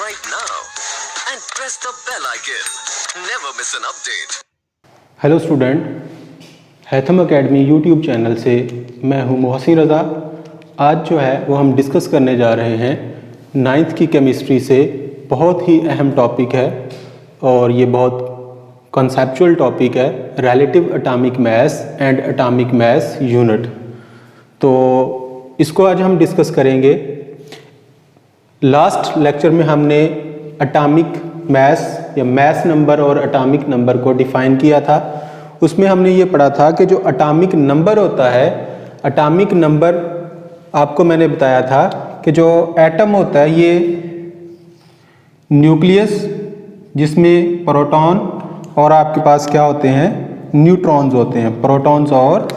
subscribe now and press the bell icon. Never miss an update. Hello student, हैथम academy YouTube channel से मैं हूं मोहसिन रज़ा। आज जो है वो हम डिस्कस करने जा रहे हैं 9th की केमिस्ट्री से। बहुत ही अहम टॉपिक है और ये बहुत कॉन्सेप्चुअल टॉपिक है, relative atomic mass and atomic mass unit. तो इसको आज हम डिस्कस करेंगे। लास्ट लेक्चर में हमने एटॉमिक मास या मास नंबर और एटॉमिक नंबर को डिफाइन किया था। उसमें हमने ये पढ़ा था कि जो एटॉमिक नंबर होता है, एटॉमिक नंबर आपको मैंने बताया था कि जो एटम होता है ये न्यूक्लियस जिसमें प्रोटॉन और आपके पास क्या होते हैं, न्यूट्रॉन्स होते हैं। प्रोटॉन्स और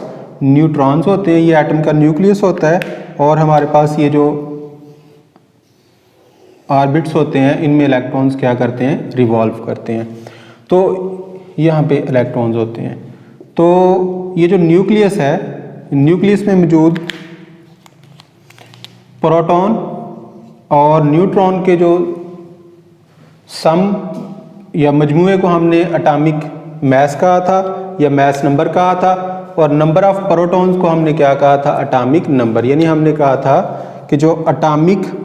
न्यूट्रॉन्स होते हैं, ये एटम का न्यूक्लियस होता है। और हमारे पास ये जो ऑर्बिट्स होते हैं इनमें इलेक्ट्रॉन्स क्या करते हैं, रिवॉल्व करते हैं। तो यहाँ पे इलेक्ट्रॉन्स होते हैं। तो ये जो न्यूक्लियस है, न्यूक्लियस में मौजूद प्रोटॉन और न्यूट्रॉन के जो सम या मजमूए को हमने एटॉमिक मास कहा था या मास नंबर कहा था, और नंबर ऑफ प्रोटॉन्स को हमने क्या कहा था, एटॉमिक नंबर। यानी हमने कहा था कि जो एटॉमिक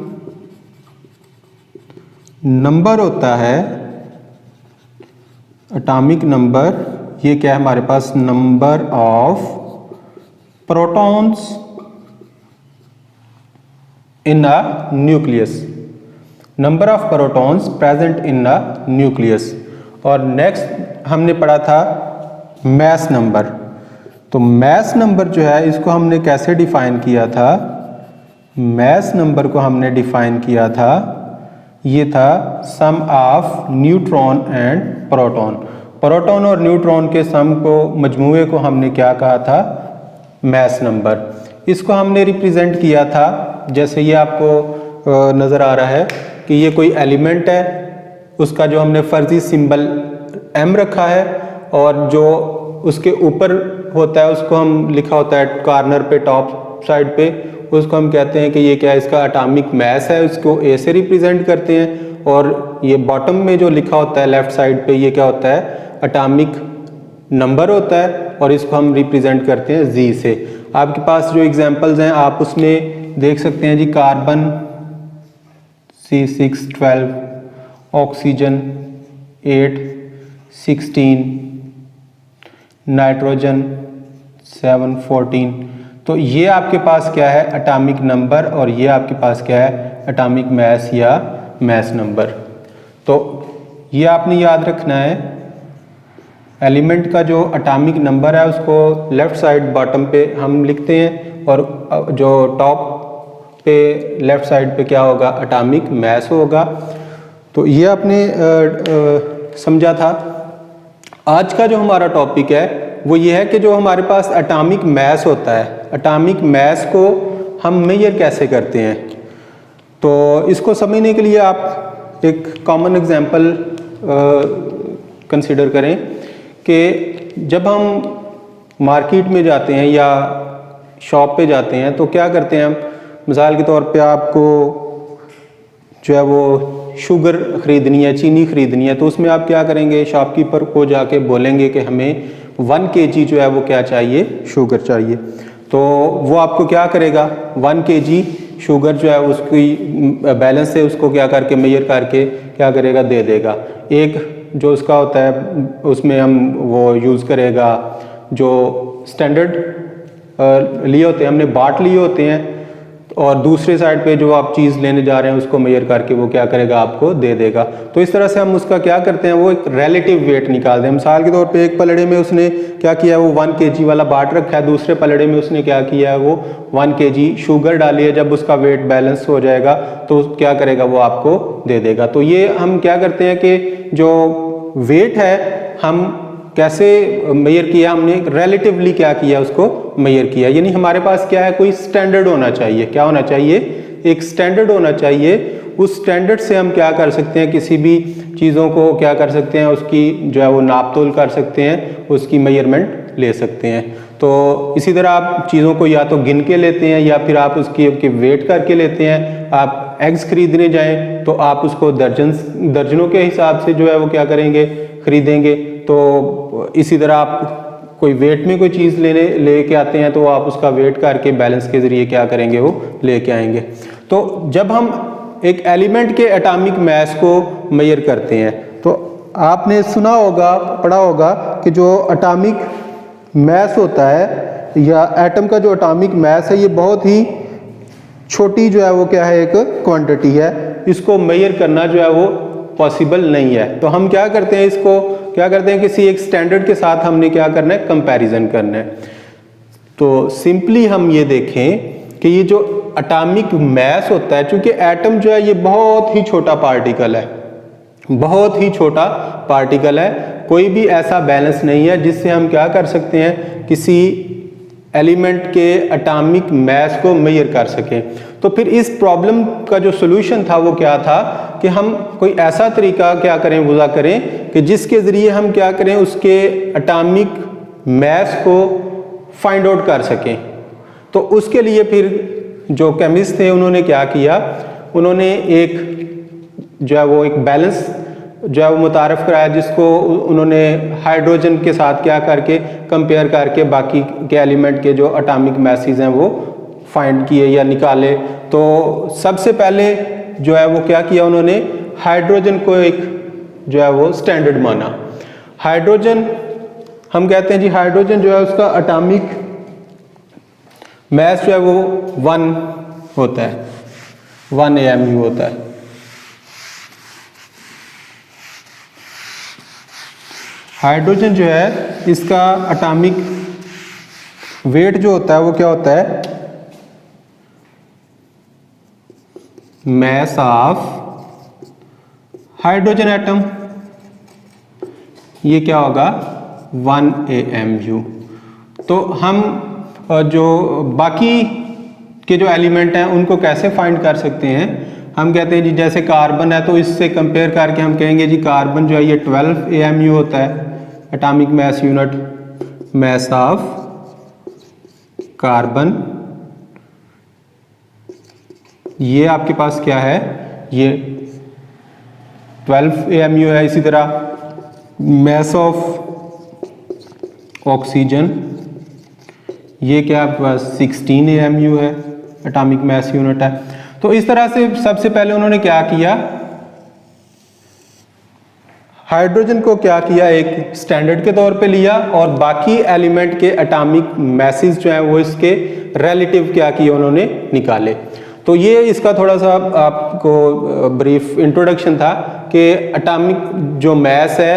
नंबर होता है, एटॉमिक नंबर, ये क्या है हमारे पास, number of protons in a nucleus, number of protons present in a nucleus. और नेक्स्ट हमने पढ़ा था मास नंबर। तो मास नंबर जो है इसको हमने कैसे डिफाइन किया था, मास नंबर को हमने डिफाइन किया था, ये था sum of neutron and proton. Proton और न्यूट्रॉन के सम को, मजमूए को हमने क्या कहा था, मास नंबर। इसको हमने रिप्रेजेंट किया था, जैसे ये आपको नज़र आ रहा है कि ये कोई एलिमेंट है, उसका जो हमने फर्जी सिंबल m रखा है, और जो उसके ऊपर होता है उसको हम लिखा होता है कॉर्नर पे, टॉप साइड पे, उसको हम कहते हैं कि ये क्या है, इसका एटॉमिक मास है, उसको a से रिप्रेजेंट करते हैं। और ये बॉटम में जो लिखा होता है लेफ्ट साइड पे, ये क्या होता है, एटॉमिक नंबर होता है, और इसको हम रिप्रेजेंट करते हैं z से। आपके पास जो एग्जांपल्स हैं आप उसमें देख सकते हैं जी, कार्बन C612, ऑक्सीजन 816, नाइट्रोजन 714। तो ये आपके पास क्या है, एटॉमिक नंबर, और ये आपके पास क्या है, एटॉमिक मास या मास नंबर। तो ये आपने याद रखना है, एलिमेंट का जो एटॉमिक नंबर है उसको लेफ्ट साइड बॉटम पे हम लिखते हैं, और जो टॉप पे लेफ्ट साइड पे क्या होगा, एटॉमिक मास होगा। तो ये आपने समझा था। आज का जो हमारा टॉपिक है वो ये है कि जो हमारे पास एटॉमिक मास होता है, एटॉमिक मास को हम मेजर कैसे करते हैं। तो इसको समझने के लिए आप एक कॉमन एग्जांपल कंसीडर करें कि जब हम मार्केट में जाते हैं या शॉप पे जाते हैं तो क्या करते हैं हम, मिसाल के तौर पे आपको जो है वो शुगर ख़रीदनी है, चीनी ख़रीदनी है, तो उसमें आप क्या करेंगे, शॉपकीपर को जाके बोलेंगे कि हमें 1 kg जो है वो क्या चाहिए, शुगर चाहिए। तो वो आपको क्या करेगा, 1 kg शुगर जो है उसकी बैलेंस से उसको क्या करके, मेजर करके क्या करेगा, दे देगा। एक जो उसका होता है उसमें हम वो यूज़ करेगा, जो स्टैंडर्ड लिए होते हैं, हमने बाट लिए होते हैं, और दूसरे साइड पे जो आप चीज़ लेने जा रहे हैं उसको मेजर करके वो क्या करेगा, आपको दे देगा। तो इस तरह से हम उसका क्या करते हैं, वो एक रिलेटिव वेट निकालते हैं। मिसाल के तौर पे एक पलड़े में उसने क्या किया, वो 1 kg वाला बाट रखा है, दूसरे पलड़े में उसने क्या किया है, वो 1 kg शुगर डाली है। जब उसका वेट बैलेंस हो जाएगा तो क्या करेगा, वो आपको दे देगा। तो ये हम क्या करते हैं कि जो वेट है हम कैसे मेजर किया, हमने रिलेटिवली क्या किया, उसको मेजर किया। यानी हमारे पास क्या है, कोई स्टैंडर्ड होना चाहिए। क्या होना चाहिए, एक स्टैंडर्ड होना चाहिए। उस स्टैंडर्ड से हम क्या कर सकते हैं, किसी भी चीज़ों को क्या कर सकते हैं, उसकी जो है वो नाप तोल कर सकते हैं, उसकी मेजरमेंट ले सकते हैं। तो इसी तरह आप चीज़ों को या तो गिन के लेते हैं या फिर आप उसकी वेट करके लेते हैं। आप एग्स खरीदने जाएं तो आप उसको दर्जनों के हिसाब से जो है वो क्या करेंगे, खरीदेंगे। तो इसी तरह आप कोई वेट में कोई चीज़ लेके आते हैं तो आप उसका वेट करके बैलेंस के ज़रिए क्या करेंगे, वो लेके आएंगे। तो जब हम एक एलिमेंट के एटॉमिक मास को मेजर करते हैं तो आपने सुना होगा, पढ़ा होगा कि जो एटॉमिक मास होता है या एटम का जो एटॉमिक मास है ये बहुत ही छोटी जो है वो क्या है, एक क्वांटिटी है। इसको मेजर करना जो है वो पॉसिबल नहीं है। तो हम क्या करते हैं, इसको क्या करते हैं, किसी एक स्टैंडर्ड के साथ हमने क्या करना है, कंपैरिजन करना है। तो सिंपली हम ये देखें कि ये जो एटॉमिक मास होता है, चूंकि एटम जो है ये बहुत ही छोटा पार्टिकल है, बहुत ही छोटा पार्टिकल है, कोई भी ऐसा बैलेंस नहीं है जिससे हम क्या कर सकते हैं, किसी एलिमेंट के एटॉमिक मास को मेजर कर सकें। तो फिर इस प्रॉब्लम का जो सॉल्यूशन था वो क्या था कि हम कोई ऐसा तरीका क्या करें, वज़ा करें कि जिसके ज़रिए हम क्या करें, उसके एटॉमिक मास को फाइंड आउट कर सकें। तो उसके लिए फिर जो केमिस्ट थे उन्होंने क्या किया, उन्होंने एक जो है वो एक बैलेंस जो है वो मुतारफ़ कराया, जिसको उन्होंने हाइड्रोजन के साथ क्या करके कंपेयर करके बाकी के एलिमेंट के जो एटॉमिक मासेस हैं वो फाइंड किए या निकाले। तो सबसे पहले जो है वो क्या किया, उन्होंने हाइड्रोजन को एक जो है वो स्टैंडर्ड माना। हाइड्रोजन हम कहते हैं जी, हाइड्रोजन जो है उसका एटॉमिक मास जो है वो 1 होता है, 1 AMU होता है। हाइड्रोजन जो है इसका एटॉमिक वेट जो होता है वो क्या होता है, मास ऑफ हाइड्रोजन एटम, ये क्या होगा 1 AMU। तो हम जो बाकी के जो एलिमेंट हैं उनको कैसे फाइंड कर सकते हैं, हम कहते हैं जी जैसे कार्बन है तो इससे कंपेयर करके हम कहेंगे जी कार्बन जो है ये 12 AMU होता है, atomic mass unit, mass of carbon. ये आपके पास क्या है, ये 12 AMU है। इसी तरह मास ऑफ ऑक्सीजन, ये क्या आपके पास 16 AMU है, एटॉमिक मास यूनिट है। तो इस तरह से सबसे पहले उन्होंने क्या किया, हाइड्रोजन को क्या किया, एक स्टैंडर्ड के तौर पे लिया और बाकी एलिमेंट के एटॉमिक मासेस जो है वो इसके रिलेटिव क्या किए, उन्होंने निकाले। तो ये इसका थोड़ा सा आपको ब्रीफ इंट्रोडक्शन था कि एटॉमिक जो मास है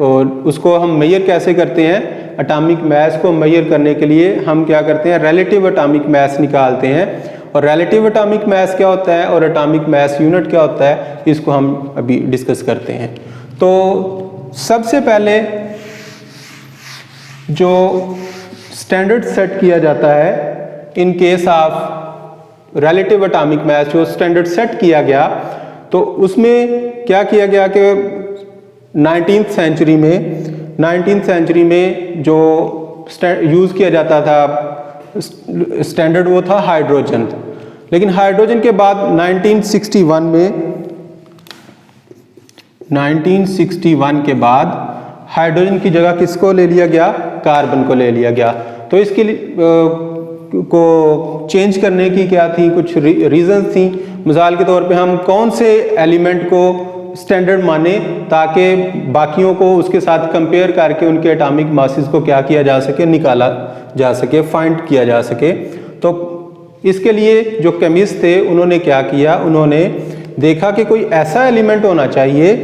और उसको हम मेजर कैसे करते हैं। एटॉमिक मास को मेजर करने के लिए हम क्या करते हैं, रिलेटिव एटॉमिक मास निकालते हैं। और रिलेटिव एटॉमिक मास क्या होता है और एटॉमिक मास यूनिट क्या होता है, इसको हम अभी डिस्कस करते हैं। तो सबसे पहले जो स्टैंडर्ड सेट किया जाता है in case of relative atomic mass, जो स्टैंडर्ड सेट किया गया तो उसमें क्या किया गया कि 19th सेंचुरी में जो यूज़ किया जाता था स्टैंडर्ड वो था हाइड्रोजन। लेकिन हाइड्रोजन के बाद 1961 के बाद हाइड्रोजन की जगह किसको ले लिया गया, कार्बन को ले लिया गया। तो इसके लिए को चेंज करने की क्या थी, कुछ रीजंस थी। मिसाल के तौर पे हम कौन से एलिमेंट को स्टैंडर्ड माने ताकि बाकियों को उसके साथ कंपेयर करके उनके एटॉमिक मासेस को क्या किया जा सके, निकाला जा सके, फाइंड किया जा सके। तो इसके लिए जो केमिस्ट थे उन्होंने क्या किया, उन्होंने देखा कि कोई ऐसा एलिमेंट होना चाहिए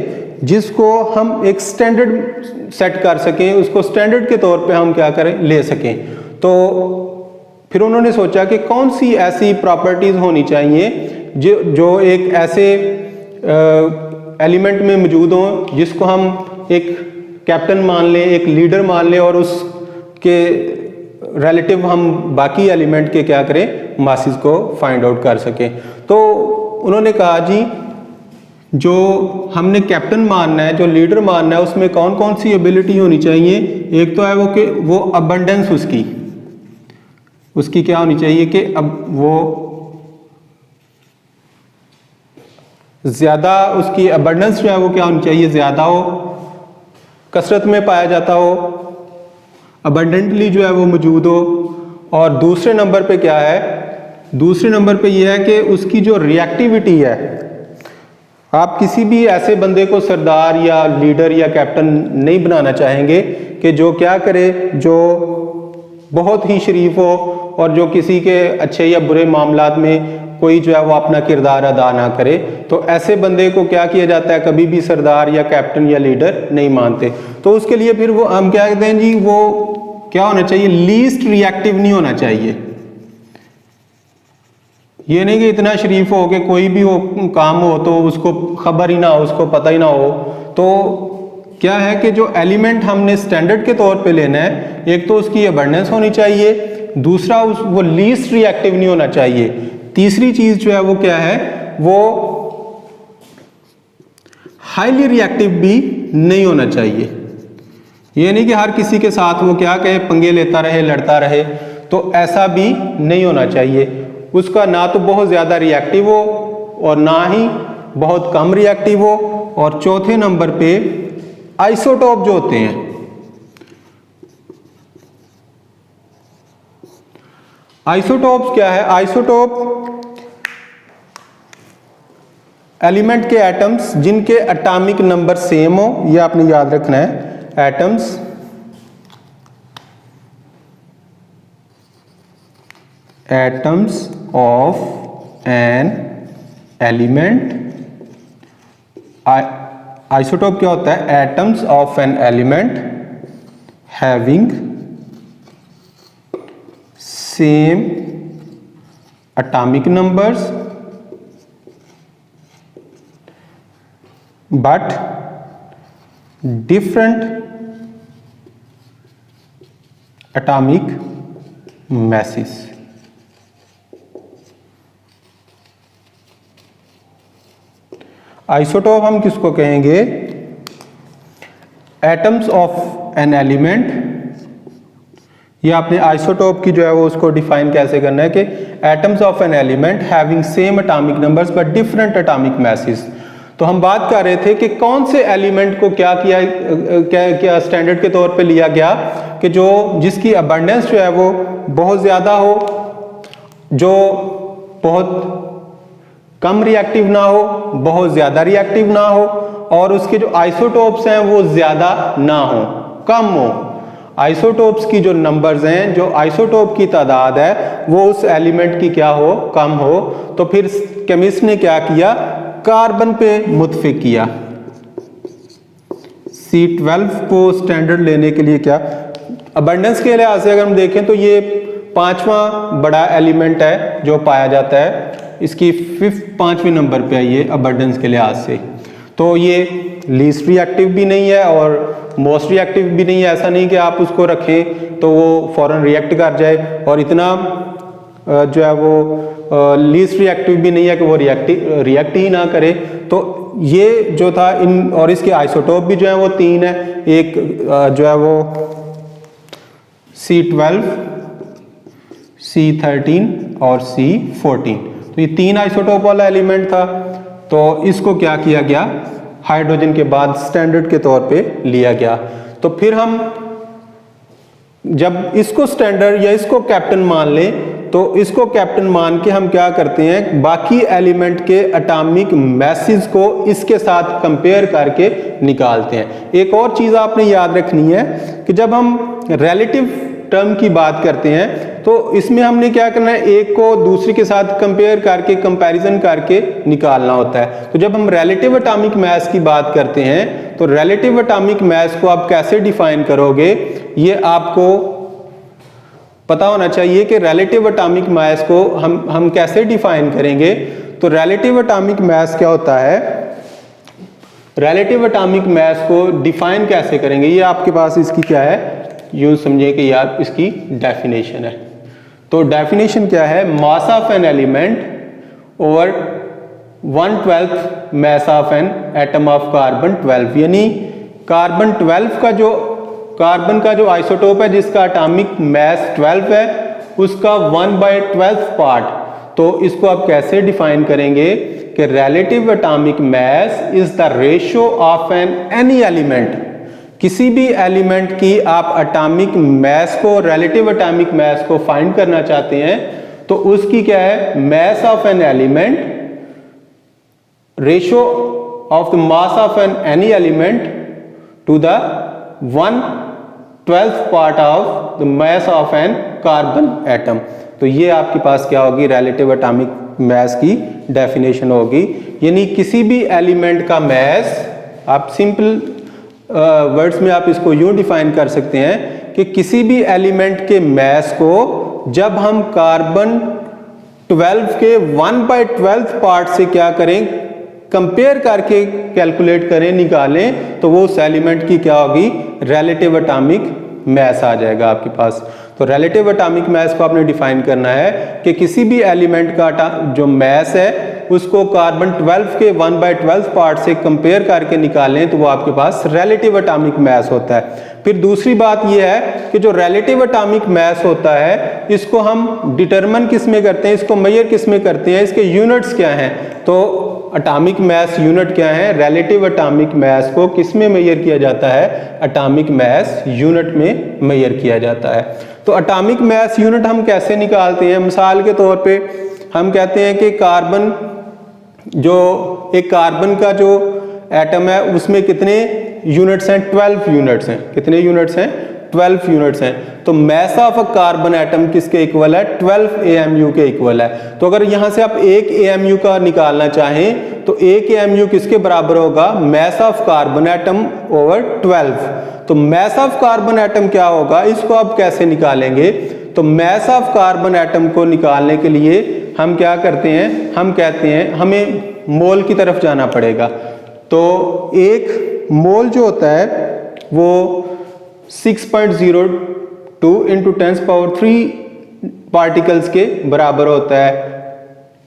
जिसको हम एक स्टैंडर्ड सेट कर सकें, उसको स्टैंडर्ड के तौर पे हम क्या करें, ले सकें। तो फिर उन्होंने सोचा कि कौन सी ऐसी प्रॉपर्टीज होनी चाहिए जो एक ऐसे एलिमेंट में मौजूद हों जिसको हम एक कैप्टन मान लें, एक लीडर मान लें और उसके रिलेटिव हम बाकी एलिमेंट के क्या करें, मासेस को फाइंड आउट कर सकें। तो उन्होंने कहा जी जो हमने कैप्टन मानना है, जो लीडर मानना है, उसमें कौन कौन सी एबिलिटी होनी चाहिए। एक तो है वो कि वो अबंडेंस उसकी क्या होनी चाहिए कि अब वो ज़्यादा उसकी अबंडेंस जो है वो क्या होनी चाहिए, ज़्यादा हो, कसरत में पाया जाता हो, अबंडेंटली जो है वो मौजूद हो। और दूसरे नंबर पे क्या है, दूसरे नंबर पे ये है कि उसकी जो रिएक्टिविटी है, आप किसी भी ऐसे बंदे को सरदार या लीडर या कैप्टन नहीं बनाना चाहेंगे कि जो क्या करे, जो बहुत ही शरीफ हो और जो किसी के अच्छे या बुरे मामलात में कोई जो है वो अपना किरदार अदा ना करे। तो ऐसे बंदे को क्या किया जाता है, कभी भी सरदार या कैप्टन या लीडर नहीं मानते। तो उसके लिए फिर वो हम क्या कहते हैं जी, वो क्या होना चाहिए, लीस्ट रिएक्टिव नहीं होना चाहिए। ये नहीं कि इतना शरीफ हो कि कोई भी हो काम हो तो उसको खबर ही ना हो, उसको पता ही ना हो। तो क्या है कि जो एलिमेंट हमने स्टैंडर्ड के तौर पे लेना है, एक तो उसकी अबंडेंस होनी चाहिए, दूसरा वो लीस्ट रिएक्टिव नहीं होना चाहिए, तीसरी चीज जो है वो क्या है, वो हाईली रिएक्टिव भी नहीं होना चाहिए। ये नहीं कि हर किसी के साथ वो क्या कहे पंगे लेता रहे, लड़ता रहे, तो ऐसा भी नहीं होना चाहिए। उसका ना तो बहुत ज़्यादा रिएक्टिव हो और ना ही बहुत कम रिएक्टिव हो। और चौथे नंबर पे आइसोटोप जो होते हैं, आइसोटोप्स क्या है, आइसोटोप एलिमेंट के एटम्स जिनके एटॉमिक नंबर सेम हो, ये आपने याद रखना है, atoms of an element. Isotope क्या होता है, atoms of an element having same atomic numbers but different atomic masses। Isotope हम किसको कहेंगे, एटम्स ऑफ एन एलिमेंट। ये आपने आइसोटोप की जो है वो उसको डिफाइन कैसे करना है कि atoms of an element having same atomic numbers but different atomic message. तो हम बात कर रहे थे कि कौन से एलिमेंट को क्या क्या स्टैंडर्ड के तौर पे लिया गया कि जो जिसकी अबंडेंस जो है वो बहुत ज़्यादा हो, जो बहुत कम रिएक्टिव ना हो, बहुत ज़्यादा रिएक्टिव ना हो, और उसके जो आइसोटोप्स हैं वो ज़्यादा ना हो, कम हो। आइसोटोप्स की जो नंबर्स हैं, जो आइसोटोप की तादाद है वो उस एलिमेंट की क्या हो, कम हो। तो फिर केमिस्ट ने क्या किया, कार्बन पे मुतफिक किया। C12 को स्टैंडर्ड लेने के लिए क्या, अबंडेंस के लिहाज से अगर हम देखें तो ये पांचवा बड़ा एलिमेंट है जो पाया जाता है, इसकी पांचवें नंबर पे है ये अबंडेंस के लिहाज से। तो ये लीस्ट रिएक्टिव भी नहीं है और मोस्ट रिएक्टिव भी नहीं है। ऐसा नहीं कि आप उसको रखें तो वो फौरन रिएक्ट कर जाए, और इतना जो है वो लीस्ट रिएक्टिव भी नहीं है कि वो रिएक्ट ही ना करे। तो ये जो था इन, और इसके आइसोटोप भी जो है वो तीन है, एक जो है वो C12, C13 और C14। तो ये तीन आइसोटोप वाला एलिमेंट था। तो इसको क्या किया गया, हाइड्रोजन के बाद स्टैंडर्ड के तौर पे लिया गया। तो फिर हम जब इसको स्टैंडर्ड या इसको कैप्टन मान लें तो इसको कैप्टन मान के हम क्या करते हैं, बाकी एलिमेंट के एटॉमिक मैसेज को इसके साथ कंपेयर करके निकालते हैं। एक और चीज आपने याद रखनी है कि जब हम रिलेटिव टर्म की बात करते हैं तो इसमें हमने क्या करना है, एक को दूसरे के साथ कंपेयर करके, कंपैरिजन करके निकालना होता है। तो जब हम रिलेटिव एटॉमिक मास की बात करते हैं तो रिलेटिव एटॉमिक मास को आप कैसे डिफाइन करोगे, ये आपको पता होना चाहिए कि रिलेटिव एटॉमिक मास को हम कैसे डिफाइन करेंगे। तो रिलेटिव एटॉमिक मास क्या होता है, रिलेटिव एटॉमिक मास को डिफाइन कैसे करेंगे, ये आपके पास इसकी क्या है, यूं समझिए कि यार इसकी डेफिनेशन है। तो डेफिनेशन क्या है, मास of an element over 1/12 mass of an atom of carbon 12, यानी कार्बन 12 का जो कार्बन का जो आइसोटोप है जिसका एटॉमिक मास 12 है उसका 1/12 पार्ट। तो इसको आप कैसे डिफाइन करेंगे कि कि relative atomic mass is the ratio of any element, किसी भी एलिमेंट की आप एटॉमिक मैस को, रिलेटिव एटॉमिक मैस को फाइंड करना चाहते हैं तो उसकी क्या है, mass of an element, ratio of the mass of an any element to the 1/12 part of the mass of an carbon atom. तो ये आपके पास क्या होगी, रिलेटिव एटॉमिक मैस की डेफिनेशन होगी। यानी किसी भी एलिमेंट का मैस, आप सिंपल वर्ड्स में आप इसको यूं डिफाइन कर सकते हैं कि किसी भी एलिमेंट के मैस को जब हम कार्बन 12 के 1/12 पार्ट से क्या करें, कंपेयर करके कैलकुलेट करें, निकालें, तो वो उस एलिमेंट की क्या होगी, रिलेटिव एटॉमिक मैस आ जाएगा आपके पास। तो रिलेटिव एटॉमिक मैस को आपने डिफाइन करना है कि किसी भी एलिमेंट का जो मैस है उसको कार्बन 12 के 1/12 पार्ट से कंपेयर करके निकालें तो वो आपके पास रिलेटिव एटॉमिक मैस होता है। फिर दूसरी बात ये है कि जो रिलेटिव एटॉमिक मैस होता है इसको हम डिटरमिन किस में करते हैं, इसको मेजर किस में करते हैं, इसके यूनिट्स क्या हैं। तो एटॉमिक मैस यूनिट क्या है, रिलेटिव एटॉमिक मैस को किस में मेजर किया जाता है, एटॉमिक मैस यूनिट में मेजर किया जाता है। तो एटॉमिक मैस यूनिट हम कैसे निकालते हैं, मिसाल के तौर पे हम कहते हैं कि कार्बन, जो एक कार्बन का जो एटम है उसमें कितने यूनिट्स हैं, 12 यूनिट्स हैं। कितने यूनिट्स हैं, 12 यूनिट्स हैं। तो mass of a carbon atom किसके इक्वल है, 12 AMU के इक्वल है। तो अगर यहां से आप 1 AMU का निकालना चाहें तो 1 AMU किसके बराबर होगा, mess of carbon atom over 12। तो मैस ऑफ कार्बन एटम क्या होगा, इसको आप कैसे निकालेंगे। तो मैस ऑफ कार्बन एटम को निकालने के लिए हम क्या करते हैं, हम कहते हैं हमें मोल की तरफ जाना पड़ेगा। तो एक मोल जो होता है वो 6.02 × 10³ पार्टिकल्स के बराबर होता है।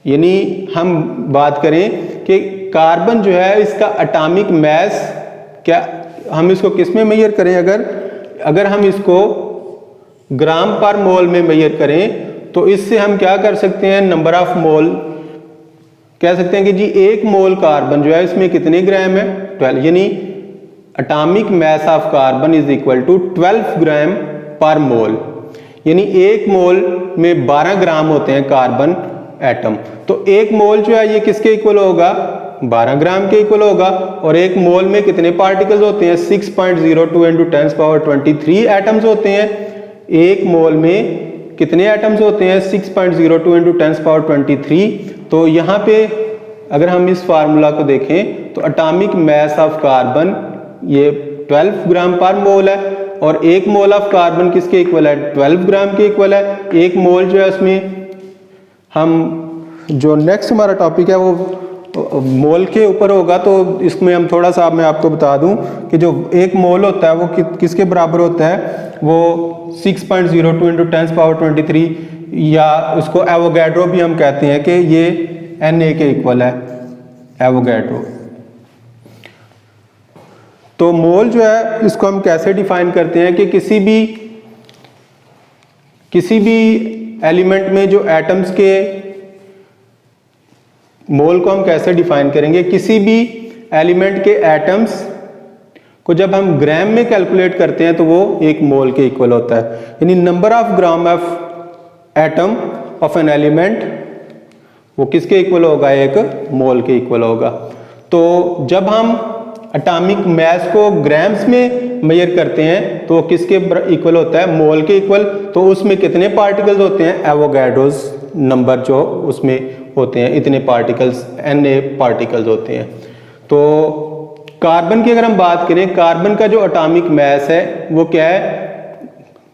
यानी हम बात करें कि कार्बन जो है इसका एटॉमिक मैस क्या, हम इसको किस में मेजर करें, अगर हम इसको ग्राम पर मोल में मेजर करें तो इससे हम क्या कर सकते हैं, नंबर ऑफ मोल कह सकते हैं कि जी 1 मोल कार्बन जो है इसमें कितने ग्राम है, 12। यानी atomic mass of carbon is equal to 12 gram per mole. यानी 1 मोल में 12 ग्राम होते हैं कार्बन एटम। तो 1 मोल जो है ये किसके इक्वल होगा, 12 ग्राम के इक्वल होगा। और 1 मोल में कितने पार्टिकल्स होते हैं, 6.02 × 10⁻23 एटम्स होते हैं। 1 मोल में कितने एटम्स होते हैं, 6.02 × 10⁻23। तो यहाँ पे अगर हम इस फार्मूला को देखें तो एटॉमिक मैस ऑफ कार्बन ये 12 ग्राम पर मोल है और 1 मोल ऑफ कार्बन किसके इक्वल है, 12 ग्राम के इक्वल है। 1 मोल जो है उसमें हम जो नेक्स्ट हमारा टॉपिक है वो मोल के ऊपर होगा। तो इसमें हम थोड़ा सा मैं आपको बता दूं कि जो 1 मोल होता है वो किसके बराबर होता है, वो 6.02 × 10⁻23 या उसको एवोगैड्रो भी हम कहते हैं कि ये Na के इक्वल है, एवोगैड्रो। तो मोल जो है इसको हम कैसे डिफाइन करते हैं कि किसी भी एलिमेंट में जो एटम्स के मोल को हम कैसे डिफाइन करेंगे, किसी भी एलिमेंट के एटम्स को जब हम ग्राम में कैलकुलेट करते हैं तो वो 1 मोल के इक्वल होता है। यानी number of gram of atom of an element वो किसके इक्वल होगा, 1 मोल के इक्वल होगा। तो जब हम एटॉमिक मैस को ग्राम्स में मेजर करते हैं तो किसके इक्वल होता है, मोल के इक्वल। तो उसमें कितने पार्टिकल्स होते हैं, एवोगैड्रोस नंबर जो उसमें होते हैं, इतने पार्टिकल्स, Na पार्टिकल्स होते हैं। तो कार्बन की अगर हम बात करें, कार्बन का जो एटॉमिक मैस है वो क्या है,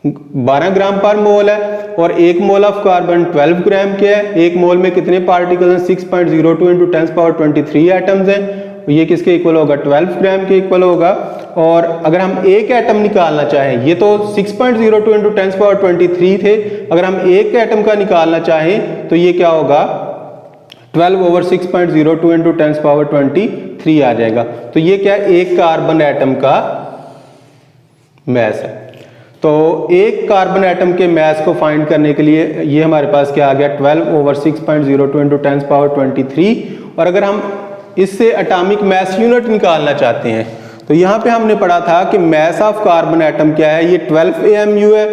12 ग्राम पर मोल है और 1 मोल ऑफ कार्बन 12 ग्राम के है। 1 मोल में कितने पार्टिकल्स हैं, 6.02 × 10⁻23 एटम्स हैं। ये किसके इक्वल होगा, 12 ग्राम के इक्वल होगा। और अगर हम एक एटम निकालना चाहें, ये तो 6.02 × 10⁻23 थे, अगर हम एक एटम का निकालना चाहें तो ये क्या होगा, 12/6.02 × 10⁻23 आ जाएगा। तो ये क्या है, एक कार्बन एटम का मैस है। तो एक कार्बन एटम के मैस को फाइंड करने के लिए ये हमारे पास क्या आ गया, 12/6.02 × 10⁻23। और अगर हम इससे एटॉमिक मास यूनिट निकालना चाहते हैं तो यहाँ पे हमने पढ़ा था कि मास ऑफ कार्बन एटम क्या है, ये 12 AMU है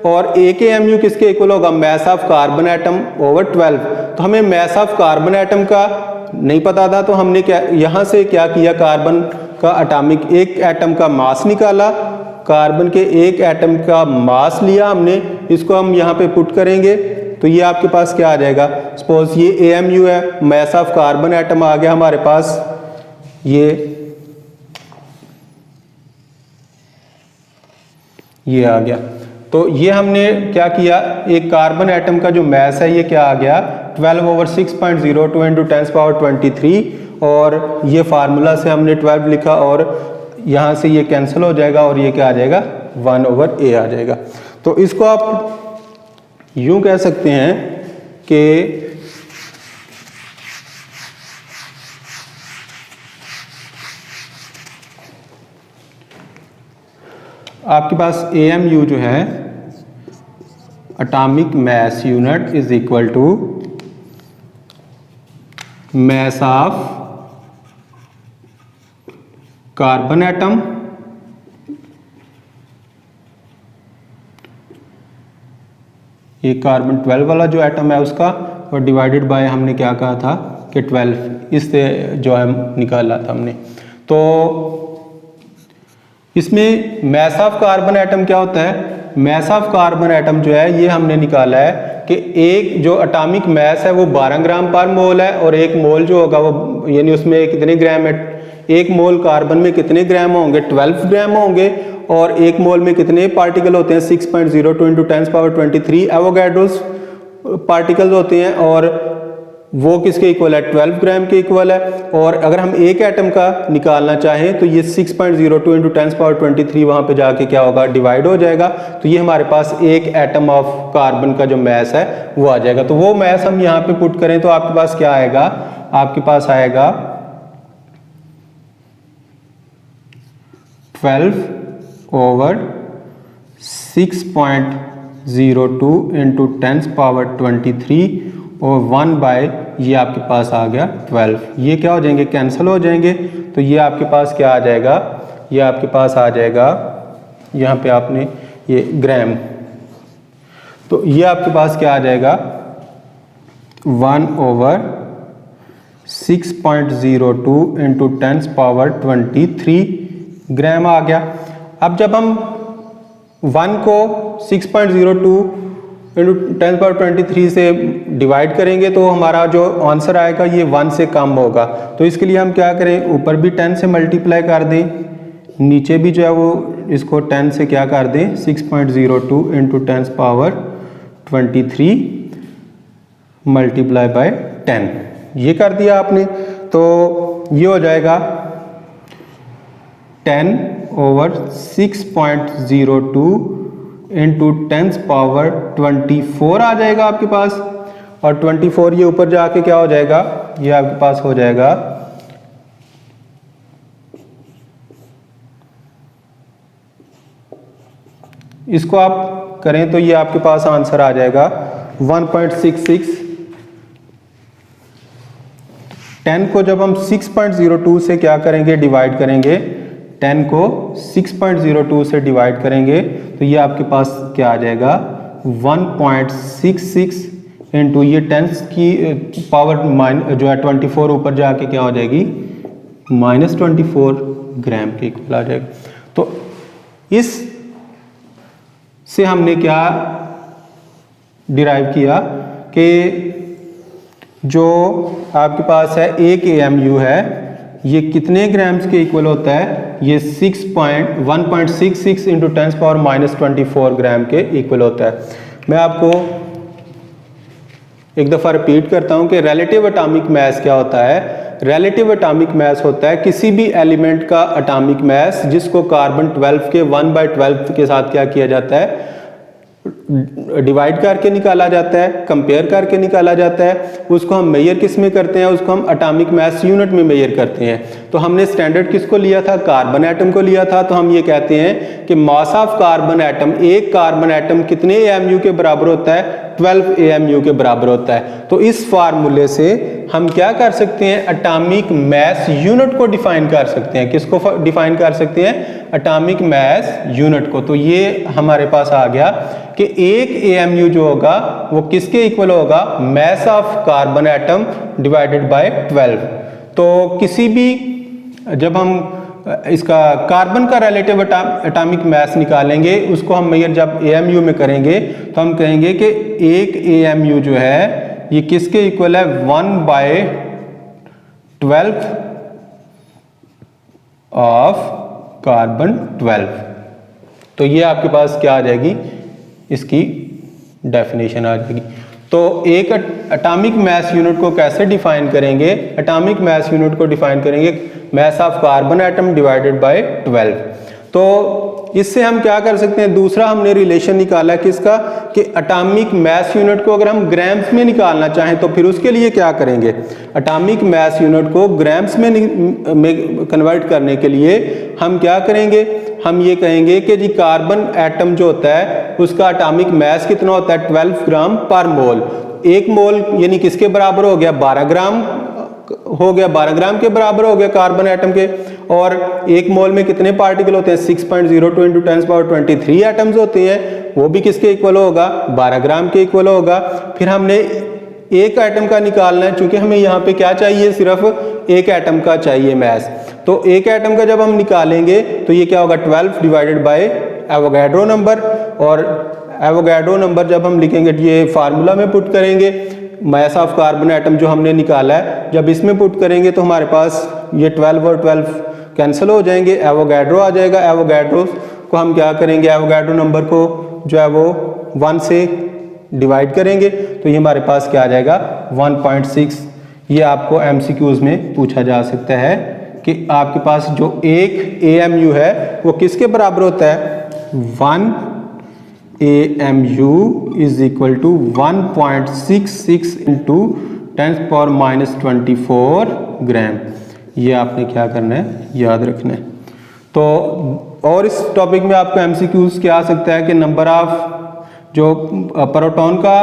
और 1 AMU किसके इक्वल होगा, मास ऑफ कार्बन एटम ओवर 12। तो हमें मास ऑफ कार्बन एटम का नहीं पता था, तो हमने क्या यहाँ से क्या किया, कार्बन का एटॉमिक एक एटम का मास निकाला, कार्बन के एक एटम का मास लिया हमने, इसको हम यहाँ पे पुट करेंगे तो ये आपके पास क्या आ जाएगा, सपोज ये AMU है, मास ऑफ कार्बन एटम आ गया हमारे पास, ये आ गया। तो ये हमने क्या किया, एक कार्बन एटम का जो मास है ये क्या आ गया 12/6.02 × 10⁻23 और ये फार्मूला से हमने 12 लिखा और यहाँ से ये कैंसिल हो जाएगा और ये क्या आ जाएगा 1/A आ जाएगा। तो इसको आप यूं कह सकते हैं कि आपके पास AMU जो है atomic mass unit is equal to mass of carbon atom ये कार्बन 12 वाला जो एटम है उसका और डिवाइडेड बाय हमने क्या कहा था कि 12, इससे जो है निकाला था हमने। तो इसमें मास ऑफ कार्बन एटम क्या होता है, मास ऑफ कार्बन एटम जो है ये हमने निकाला है कि एक जो एटॉमिक मास है वो 12 ग्राम पर मोल है और एक मोल जो होगा वो यानी उसमें कितने ग्राम है, एक मोल कार्बन में कितने ग्राम होंगे 12 ग्राम होंगे और एक मोल में कितने पार्टिकल होते हैं 6.02 × 10⁻23 एवोगैड्रोस पार्टिकल्स होते हैं और वो किसके इक्वल है 12 ग्राम के इक्वल है। और अगर हम एक एटम का निकालना चाहें तो ये 6.02 × 10⁻23 वहां पे जाके क्या होगा डिवाइड हो जाएगा, तो ये हमारे पास एक एटम ऑफ कार्बन का जो मास है वो आ जाएगा। तो वो मास हम यहाँ पे पुट करें तो आपके पास क्या आएगा, आपके पास आएगा 12/6.02 × 10⁻23 और 1/ ये आपके पास आ गया 12। ये क्या हो जाएंगे, कैंसिल हो जाएंगे, तो ये आपके पास क्या आ जाएगा, ये आपके पास आ जाएगा यहाँ पे आपने ये ग्राम, तो ये आपके पास क्या आ जाएगा 1/6.02 × 10⁻23 ग्राम आ गया। अब जब हम 1 को 6.02 × 10⁻23 से डिवाइड करेंगे तो हमारा जो आंसर आएगा ये 1 से कम होगा। तो इसके लिए हम क्या करें, ऊपर भी 10 से मल्टीप्लाई कर दें, नीचे भी जो है वो इसको 10 से क्या कर दें 6.02 × 10⁻23 मल्टीप्लाई बाय 10, ये कर दिया आपने। तो ये हो जाएगा 10/6.02 × 10⁻24 आ जाएगा आपके पास और 24 ये ऊपर जाके क्या हो जाएगा, ये आपके पास हो जाएगा इसको आप करें तो ये आपके पास आंसर आ जाएगा 1.66। 10 को जब हम 6.02 से क्या करेंगे डिवाइड करेंगे, 10 को 6.02 से डिवाइड करेंगे तो ये आपके पास क्या आ जाएगा 1.66 इंटू ये 10 की पावर जो है 24 ऊपर जाके क्या हो जाएगी -24 ग्राम के इक्वल आ जाएगा। तो इस से हमने क्या डिराइव किया कि जो आपके पास है एक AMU है ये कितने ग्राम्स के इक्वल होता है, ये 1.66 × 10⁻24 ग्राम के इक्वल होता है। मैं आपको एक दफ़ा रिपीट करता हूं कि रिलेटिव एटॉमिक मास क्या होता है। रिलेटिव एटॉमिक मास होता है किसी भी एलिमेंट का एटॉमिक मास जिसको कार्बन 12 के 1/12 के साथ क्या किया जाता है डिवाइड करके निकाला जाता है, कंपेयर करके निकाला जाता है। उसको हम मेजर किस में करते हैं, उसको हम एटॉमिक मास यूनिट में मेजर करते हैं। तो हमने स्टैंडर्ड किसको लिया था, कार्बन एटम को लिया था। तो हम ये कहते हैं कि मास ऑफ कार्बन एटम, एक कार्बन एटम कितने AMU के बराबर होता है 12 AMU के बराबर होता है। तो इस फार्मूले से हम क्या कर सकते हैं, एटॉमिक मास यूनिट को डिफाइन कर सकते हैं। किसको डिफाइन कर सकते हैं, एटॉमिक मास यूनिट को। तो ये हमारे पास आ गया कि एक AMU जो होगा वो किसके इक्वल होगा, मास of carbon atom divided by 12। तो किसी भी, जब हम इसका कार्बन का रिलेटिव एटॉमिक मास निकालेंगे, उसको हम मेजर जब AMU में करेंगे तो हम कहेंगे कि एक AMU जो है ये किसके इक्वल है, 1/12 ऑफ कार्बन 12। तो ये आपके पास क्या आ जाएगी, इसकी डेफिनेशन आ जाएगी। तो एक एटॉमिक मास यूनिट को कैसे डिफाइन करेंगे, एटॉमिक मास यूनिट को डिफाइन करेंगे मास of carbon atom divided by 12। तो इससे हम क्या कर सकते हैं, दूसरा हमने रिलेशन निकाला किसका, कि एटॉमिक मास यूनिट को अगर हम ग्राम्स में निकालना चाहें तो फिर उसके लिए क्या करेंगे, एटॉमिक मास यूनिट को ग्राम्स में कन्वर्ट करने के लिए हम क्या करेंगे, हम ये कहेंगे कि जी कार्बन एटम जो होता है उसका एटॉमिक मास कितना होता है, 12 ग्राम पर मोल। एक मोल यानी किसके बराबर हो गया, 12 ग्राम हो गया, 12 ग्राम के बराबर हो गया कार्बन एटम के। और एक मोल में कितने पार्टिकल होते हैं, 6.02 × 10⁻23 एटम्स होते हैं, वो भी किसके इक्वल होगा, 12 ग्राम के इक्वल होगा। फिर हमने एक एटम का निकालना है, क्योंकि हमें यहाँ पे क्या चाहिए, सिर्फ एक एटम का चाहिए मास। तो एक एटम का जब हम निकालेंगे तो ये क्या होगा, 12 डिवाइडेड बाय एवोगैड्रो नंबर। और एवोगैड्रो नंबर जब हम लिखेंगे, ये फार्मूला में पुट करेंगे, मास ऑफ कार्बन एटम जो हमने निकाला है जब इसमें पुट करेंगे तो हमारे पास ये 12 और 12 कैंसिल हो जाएंगे, एवोगैड्रो आ जाएगा। एवोगैड्रो को हम क्या करेंगे, एवोगैड्रो नंबर को जो है वो 1 से डिवाइड करेंगे तो ये हमारे पास क्या आ जाएगा, 1.6। ये आपको MCQs में पूछा जा सकता है कि आपके पास जो एक AMU है वो किसके बराबर होता है, 1 AMU इज इक्वल टू 1.66 × 10⁻24 ग्राम। ये आपने क्या करना है, याद रखना है। तो और इस टॉपिक में आपको MCQs क्या आ सकता है कि नंबर ऑफ जो प्रोटॉन का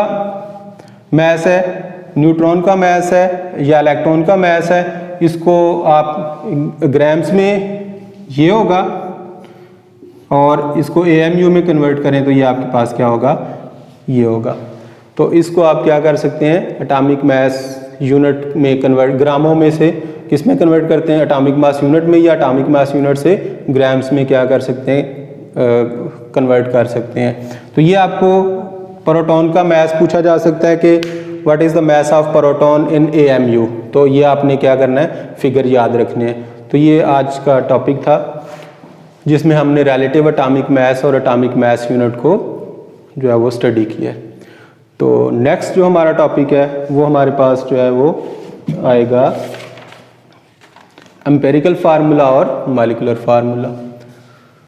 मास है, न्यूट्रॉन का मास है या इलेक्ट्रॉन का मास है, इसको आप ग्राम्स में ये होगा और इसको AMU में कन्वर्ट करें तो ये आपके पास क्या होगा, ये होगा। तो इसको आप क्या कर सकते हैं, एटॉमिक मास यूनिट में कन्वर्ट, ग्रामों में से किस में कन्वर्ट करते हैं, एटॉमिक मास यूनिट में, या एटॉमिक मास यूनिट से ग्राम्स में क्या कर सकते हैं, कन्वर्ट कर सकते हैं। तो ये आपको प्रोटॉन का मास पूछा जा सकता है कि what is the mass of proton in AMU। तो ये आपने क्या करना है, फिगर याद रखने हैं। तो ये आज का टॉपिक था जिसमें हमने रिलेटिव एटॉमिक मास और एटॉमिक मास यूनिट को जो है वो स्टडी किया है। तो नेक्स्ट जो हमारा टॉपिक है वो हमारे पास जो है वो आएगा एम्पिरिकल फार्मूला और मॉलिक्यूलर फार्मूला।